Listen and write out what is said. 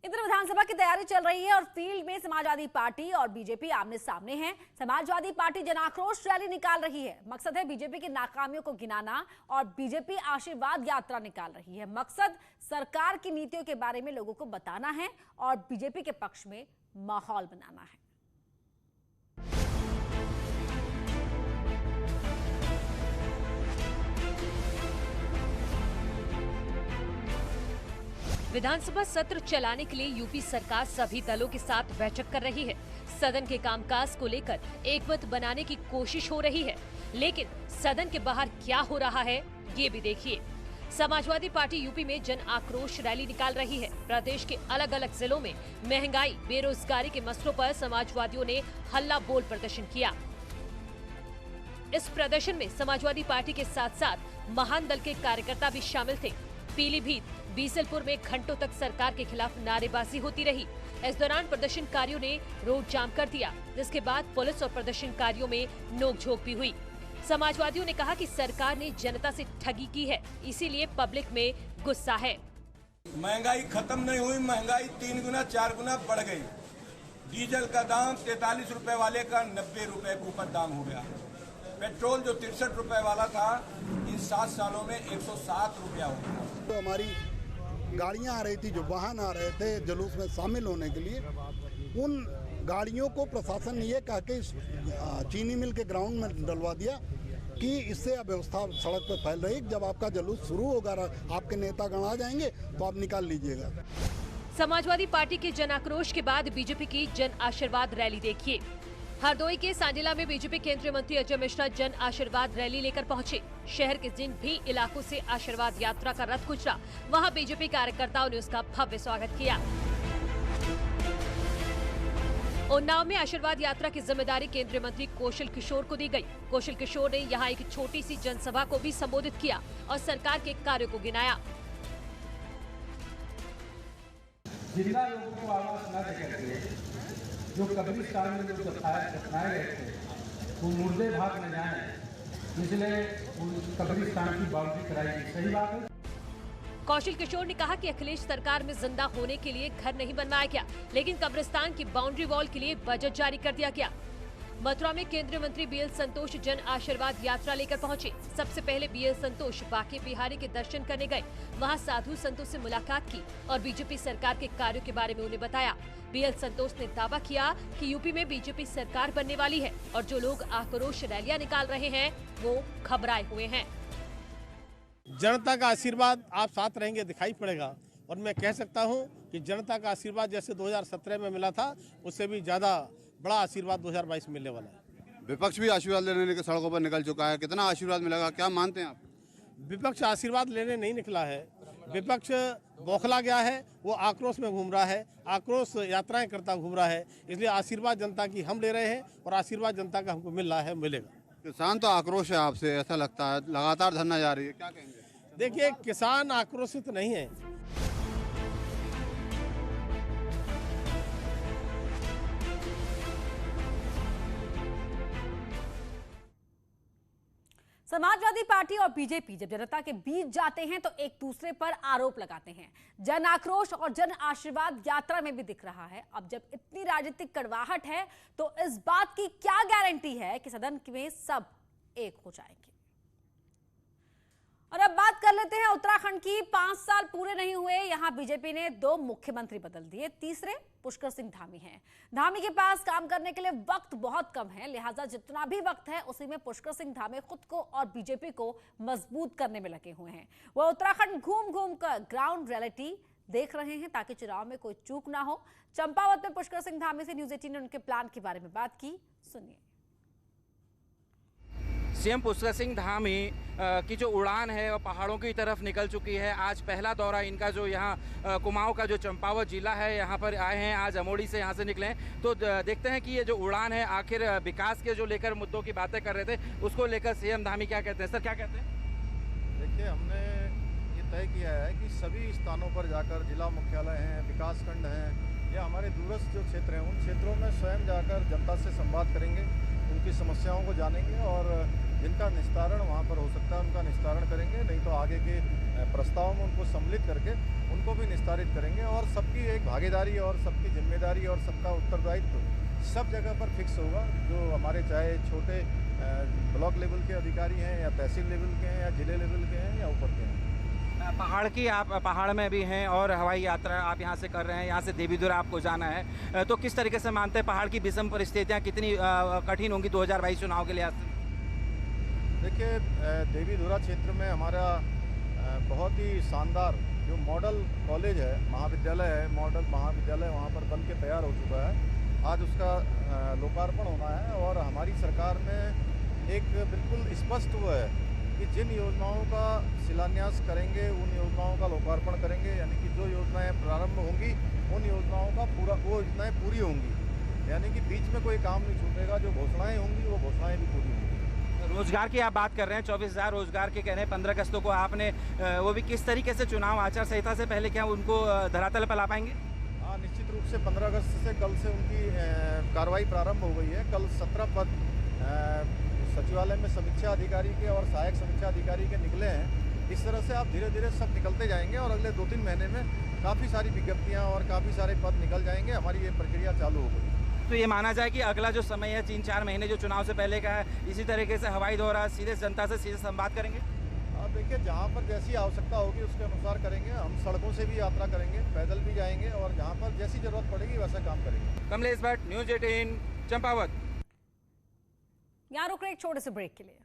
इधर विधानसभा की तैयारी चल रही है और फील्ड में समाजवादी पार्टी और बीजेपी आमने सामने हैं। समाजवादी पार्टी जन आक्रोश रैली निकाल रही है। मकसद है बीजेपी की नाकामियों को गिनाना और बीजेपी आशीर्वाद यात्रा निकाल रही है। मकसद सरकार की नीतियों के बारे में लोगों को बताना है और बीजेपी के पक्ष में माहौल बनाना है। विधानसभा सत्र चलाने के लिए यूपी सरकार सभी दलों के साथ बैठक कर रही है। सदन के कामकाज को लेकर एकमत बनाने की कोशिश हो रही है, लेकिन सदन के बाहर क्या हो रहा है ये भी देखिए। समाजवादी पार्टी यूपी में जन आक्रोश रैली निकाल रही है। प्रदेश के अलग अलग जिलों में महंगाई, बेरोजगारी के मसलों पर समाजवादियों ने हल्ला बोल प्रदर्शन किया। इस प्रदर्शन में समाजवादी पार्टी के साथ साथ महान दल के कार्यकर्ता भी शामिल थे। पीलीभीत, बीसलपुर में घंटों तक सरकार के खिलाफ नारेबाजी होती रही। इस दौरान प्रदर्शनकारियों ने रोड जाम कर दिया, जिसके बाद पुलिस और प्रदर्शनकारियों में नोकझोंक भी हुई। समाजवादियों ने कहा कि सरकार ने जनता से ठगी की है, इसीलिए पब्लिक में गुस्सा है। महंगाई खत्म नहीं हुई, महंगाई 3 गुना 4 गुना बढ़ गई। डीजल का दाम 43 रुपए वाले का 90 रुपए के ऊपर दाम हो गया। पेट्रोल जो 63 रुपए वाला था, इन 7 सालों में 107 रुपया हो गया। तो हमारी गाड़ियां आ रही थी, जो वाहन आ रहे थे जुलूस में शामिल होने के लिए, उन गाड़ियों को प्रशासन ने ये कहा कि चीनी मिल के ग्राउंड में डलवा दिया कि इससे अव्यवस्था सड़क पर फैल रही। जब आपका जुलूस शुरू होगा, आपके नेतागण आ जाएंगे तो आप निकाल लीजिएगा। समाजवादी पार्टी के जन आक्रोश के बाद बीजेपी की जन आशीर्वाद रैली देखिए। हरदोई के सांडिला में बीजेपी केंद्रीय मंत्री अजय मिश्रा जन आशीर्वाद रैली लेकर पहुंचे। शहर के जिन भी इलाकों से आशीर्वाद यात्रा का रथ गुजरा, वहां बीजेपी कार्यकर्ताओं ने उसका भव्य स्वागत किया। उन्नाव में आशीर्वाद यात्रा की जिम्मेदारी केंद्रीय मंत्री कौशल किशोर को दी गई। कौशल किशोर ने यहां एक छोटी सी जनसभा को भी संबोधित किया और सरकार के कार्यों को गिनाया। जिंदा लोगों को आवाज न देकर जो कब्रिस्तान में जो दफनाए गए थे, वो मुर्दे भाग न जाए, इसलिए कब्रिस्तान की बाउंड्री कराई गई। सही बात है। कौशल किशोर ने कहा कि अखिलेश सरकार में जिंदा होने के लिए घर नहीं बनवाया गया, लेकिन कब्रिस्तान की बाउंड्री वॉल के लिए बजट जारी कर दिया गया। मथुरा में केंद्रीय मंत्री बीएल संतोष जन आशीर्वाद यात्रा लेकर पहुंचे। सबसे पहले बीएल संतोष बांके बिहारी के दर्शन करने गए। वहां साधु संतों से मुलाकात की और बीजेपी सरकार के कार्यों के बारे में उन्हें बताया। बीएल संतोष ने दावा किया कि यूपी में बीजेपी सरकार बनने वाली है और जो लोग आक्रोश रैलियां निकाल रहे हैं वो घबराए हुए हैं। जनता का आशीर्वाद आप साथ रहेंगे दिखाई पड़ेगा, और मैं कह सकता हूं कि जनता का आशीर्वाद जैसे 2017 में मिला था, उससे भी ज्यादा बड़ा आशीर्वाद 2022 में मिलने वाला है। विपक्ष भी आशीर्वाद लेने के सड़कों पर निकल चुका है। कितना आशीर्वाद मिलेगा, क्या मानते हैं आप? विपक्ष आशीर्वाद लेने नहीं निकला है, विपक्ष बौखला गया है, वो आक्रोश में घूम रहा है, आक्रोश यात्राएं करता घूम रहा है। इसलिए आशीर्वाद जनता की हम ले रहे हैं और आशीर्वाद जनता का हमको मिल रहा है, मिलेगा। किसान तो आक्रोश है आपसे, ऐसा लगता है लगातार धरना जारी है, क्या कहेंगे? देखिए, किसान आक्रोशित नहीं है। समाजवादी पार्टी और बीजेपी जब जनता के बीच जाते हैं तो एक दूसरे पर आरोप लगाते हैं। जन आक्रोश और जन आशीर्वाद यात्रा में भी दिख रहा है। अब जब इतनी राजनीतिक कड़वाहट है तो इस बात की क्या गारंटी है कि सदन में सब एक हो जाएंगे। और अब बात कर लेते हैं उत्तराखंड की। 5 साल पूरे नहीं हुए, यहां बीजेपी ने 2 मुख्यमंत्री बदल दिए। तीसरे पुष्कर सिंह धामी हैं। धामी के पास काम करने के लिए वक्त बहुत कम है, लिहाजा जितना भी वक्त है उसी में पुष्कर सिंह धामी खुद को और बीजेपी को मजबूत करने में लगे हुए हैं। वह उत्तराखंड घूम घूम कर ग्राउंड रियलिटी देख रहे हैं ताकि चुनाव में कोई चूक ना हो। चंपावत में पुष्कर सिंह धामी से न्यूज 18 ने उनके प्लान के बारे में बात की, सुनिए। सीएम पुष्कर सिंह धामी की जो उड़ान है वो पहाड़ों की तरफ निकल चुकी है। आज पहला दौरा इनका जो यहाँ कुमाऊं का जो चंपावत जिला है यहाँ पर आए हैं, आज अमोड़ी से यहाँ से निकले हैं। तो देखते हैं कि ये जो उड़ान है आखिर विकास के जो लेकर मुद्दों की बातें कर रहे थे उसको लेकर सीएम धामी क्या कहते हैं। सर क्या कहते हैं? देखिए, हमने ये तय किया है कि सभी स्थानों पर जाकर, जिला मुख्यालय हैं, विकासखंड हैं या हमारे दूरस्थ जो क्षेत्र हैं, उन क्षेत्रों में स्वयं जाकर जनता से संवाद करेंगे, उनकी समस्याओं को जानेंगे और जिनका निस्तारण वहाँ पर हो सकता है उनका निस्तारण करेंगे, नहीं तो आगे के प्रस्ताव में उनको सम्मिलित करके उनको भी निस्तारित करेंगे। और सबकी एक भागीदारी और सबकी जिम्मेदारी और सबका उत्तरदायित्व सब जगह पर फिक्स होगा। जो हमारे चाहे छोटे ब्लॉक लेवल के अधिकारी हैं या तहसील लेवल के हैं या जिले लेवल के हैं या ऊपर के हैं। पहाड़ की आप पहाड़ में भी हैं और हवाई यात्रा आप यहाँ से कर रहे हैं, यहाँ से देवीधुरा आपको जाना है, तो किस तरीके से मानते हैं पहाड़ की विषम परिस्थितियाँ कितनी कठिन होंगी 2022 चुनाव के लिहाज से? देखिए, देवीधुरा क्षेत्र में हमारा बहुत ही शानदार जो मॉडल कॉलेज है, महाविद्यालय है, मॉडल महाविद्यालय वहाँ पर बन के तैयार हो चुका है। आज उसका लोकार्पण होना है और हमारी सरकार में एक बिल्कुल स्पष्ट हुआ है कि जिन योजनाओं का शिलान्यास करेंगे उन योजनाओं का लोकार्पण करेंगे, यानी कि जो योजनाएं प्रारंभ होंगी उन योजनाओं का वो योजनाएं पूरी होंगी, यानी कि बीच में कोई काम नहीं छूटेगा। जो घोषणाएं होंगी वो घोषणाएं भी पूरी होंगी। रोजगार की आप बात कर रहे हैं, 24,000 रोजगार के कह रहे हैं, 15 अगस्तों को आपने वो भी किस तरीके से चुनाव आचार संहिता से पहले क्या उनको धरातल पर ला पाएंगे? हाँ, निश्चित रूप से 15 अगस्त से कल से उनकी कार्रवाई प्रारंभ हो गई है। कल 17 पद सचिवालय में समीक्षा अधिकारी के और सहायक समीक्षा अधिकारी के निकले हैं। इस तरह से आप धीरे धीरे सब निकलते जाएंगे और अगले 2-3 महीने में काफ़ी सारी विज्ञप्तियां और काफ़ी सारे पद निकल जाएंगे। हमारी ये प्रक्रिया चालू हो गई। तो ये माना जाए कि अगला जो समय है 3-4 महीने जो चुनाव से पहले का है, इसी तरीके से हवाई दौरा सीधे जनता से सीधे संवाद करेंगे? आप देखिए, जहाँ पर जैसी आवश्यकता होगी उसके अनुसार करेंगे। हम सड़कों से भी यात्रा करेंगे, पैदल भी जाएंगे और जहाँ पर जैसी जरूरत पड़ेगी वैसा काम करेंगे। कमलेश भट्ट, न्यूज़ 18 चंपावत। यहाँ रुक रहे एक छोटे से ब्रेक के लिए।